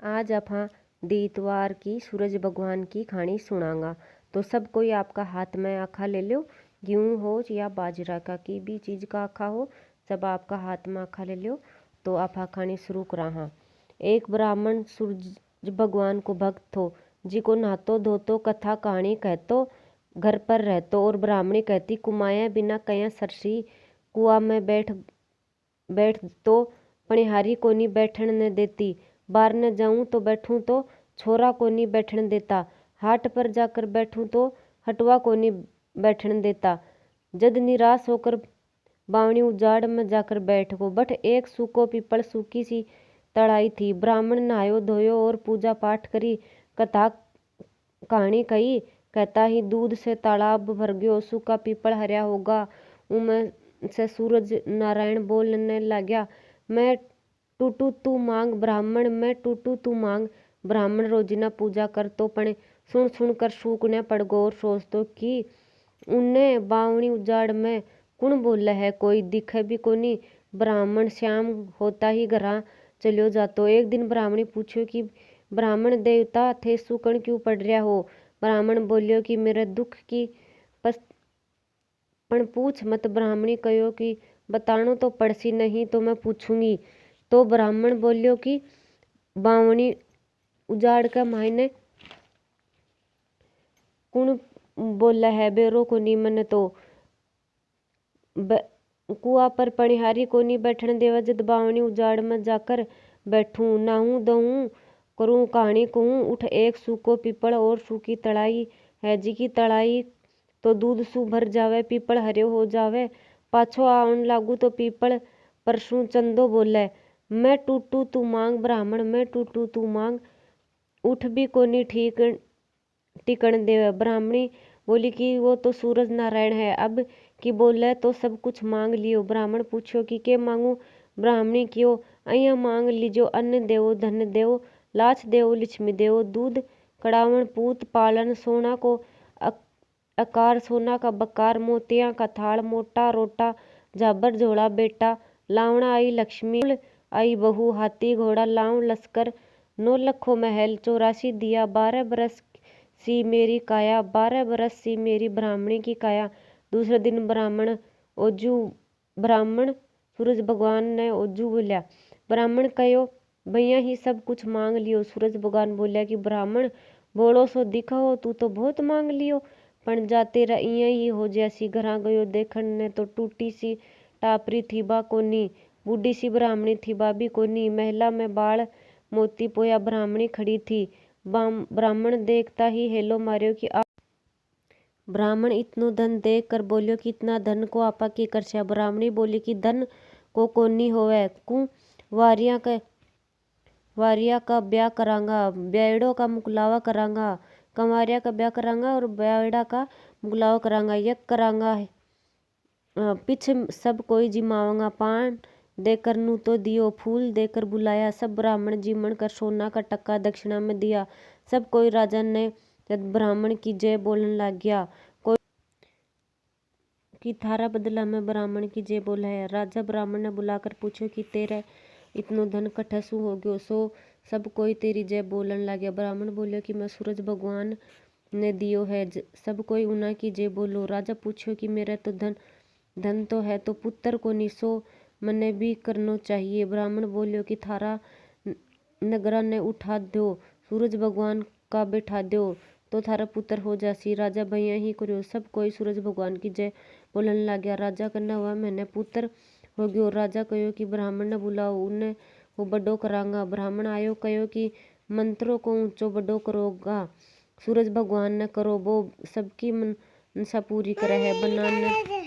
आज अपा दीतवार की सूरज भगवान की कहानी सुनांगा। तो सब कोई आपका हाथ में आखा ले लो, गेहूँ हो या बाजरा का की भी चीज़ का आखा हो, सब आपका हाथ में आखा ले लो। तो आपा कहानी शुरू करा। हाँ, एक ब्राह्मण सूरज भगवान को भक्त हो, जी को नहातो धोतो कथा कहानी कहतो घर पर रहतो। और ब्राह्मणी कहती कुमाया बिना कया सरसी कुआ में बैठ तो पणिहारी को नहीं बैठन न देती। बार न जाऊं तो बैठूं तो छोरा को नहीं बैठन देता। हाट पर जाकर बैठूं तो हटवा को नहीं बैठन देता। जद निराश होकर बावणी उजाड़ में जाकर बैठ गो। बट एक सूको पीपल सूखी सी तड़ाई थी। ब्राह्मण नहायो धोयो और पूजा पाठ करी, कथा कहानी कही। कहता ही दूध से तालाब भर गयो, सूखा पीपल हरिया होगा। उनमें से सूरज नारायण बोलने लग्या, मैं टूटू तू मांग ब्राह्मण, मैं टूटू तू मांग ब्राह्मण। रोजिना पूजा कर तो पण सुन सुन कर सूखने पड़ गो। और सोच तो कि उन्ने बावणी उजाड़ में कुण बोले है, कोई दिखे भी कोनी। ब्राह्मण श्याम होता ही घरा चलियो जातो। एक दिन ब्राह्मणी पूछ्यो कि ब्राह्मण देवता थे सूखन क्यों पड़ रहा हो। ब्राह्मण बोलियो कि मेरे दुख की पण पूछ मत। ब्राह्मणी कहो कि बतानो तो पड़सी, नहीं तो मैं पूछूंगी। तो ब्राह्मण बोलियो कि बावणी उजाड़ का मायने कुण बोला है, बेरो को नी मन तो कुआ पर पणिहारी को नहीं बैठने देवा। जद बावणी उजाड़ में जाकर बैठूं, नाहूं दहूं करूं कहानी कहूं। उठ एक सूको पीपल और सूखी तड़ाई है, जी की तड़ाई तो दूध सू भर जावे, पीपल हरे हो जावे। पाछो आवन लागू तो पीपल परसू चंदो बोले, मैं टूटू तू मांग ब्राह्मण, मैं टूटू तू मांग। उठ भी कोनी ठीक टिकन देवे। ब्राह्मणी बोली कि वो तो सूरज नारायण है, अब की बोले तो सब कुछ मांग लियो। ब्राह्मण पूछो कि के मांगू। ब्राह्मणी क्यों अया मांग लीजो, अन्न देवो धन देवो, लाछ देवो लक्ष्मी देवो, दूध कड़ावन पूत पालन, सोना को आकार सोना का बकार, मोतिया का थाल, मोटा रोटा झाबर झोला बेटा। लावणा आई लक्ष्मी आई बहू, हाथी घोड़ा लाऊं लश्कर, 9 लखों महल 84 दिया। 12 बरस सी मेरी काया, 12 बरस सी मेरी ब्राह्मणी की काया। दूसरे दिन ब्राह्मण सूरज भगवान ने ओजू बोलिया। ब्राह्मण कहो भैया ही सब कुछ मांग लियो। सूरज भगवान बोलिया कि ब्राह्मण बोलो सो दिखा हो, तू तो बहुत मांग लियो, पण जाते इया ही हो जैसी। घरा गयो देखन ने तो टूटी सी टापरी थी बा कोनी, बूढ़ी सी ब्राह्मणी थी बा भी कोनी। महिला में बाल मोती पोया ब्राह्मणी खड़ी थी। ब्राह्मण देखता ही हेलो मारियो कि आप। ब्राह्मण इतनो धन देख कर बोलियो कि इतना धन को आपा की करछा। ब्राह्मणी बोली कि धन को कोनी होवे, कु वारिया का ब्याह करांगा, ब्याड़ो का मुकलावा करांगा, कंवारिया का ब्याह करांगा और ब्याड़ा का मुकलावा करांगा, यक करांगा पीछे सब कोई जिमावांगा। पान देकर नू तो दियो, फूल देकर बुलाया। सब ब्राह्मण जिमण कर सोना का टक्का दक्षिणा में दिया। सब कोई राजा ने जब ब्राह्मण की जय बोलने लग गया, कोई कि थारा बदला में ब्राह्मण की जय बोला है। राजा ब्राह्मण ने बुलाकर पूछो कि तेरे इतनो धन कट्ठा सू हो गयो। सो सब कोई तेरी जय बोलन लग गया। ब्राह्मण बोलियो कि मैं सूरज भगवान ने दियो है, सब कोई उना की जय बोलो। राजा पूछो कि मेरा तो धन तो है तो पुत्र को निसो मने भी करनो चाहिए। ब्राह्मण बोलियो कि थारा नगरा ने उठा दो, सूरज भगवान का बैठा दो तो थारा पुत्र हो जासी। राजा भैया ही करो। सब कोई सूरज भगवान की जय बोलन लग गया। राजा करना हुआ मैंने पुत्र हो गयो। राजा कहो कि ब्राह्मण ने बुलाओ, उन्हें वो बड़ो करांगा। ब्राह्मण आयो कहो कि मंत्रों को ऊंचो बड़ो करोगा, सूरज भगवान ने करो वो सबकी मनसा पूरी करे है। बनाने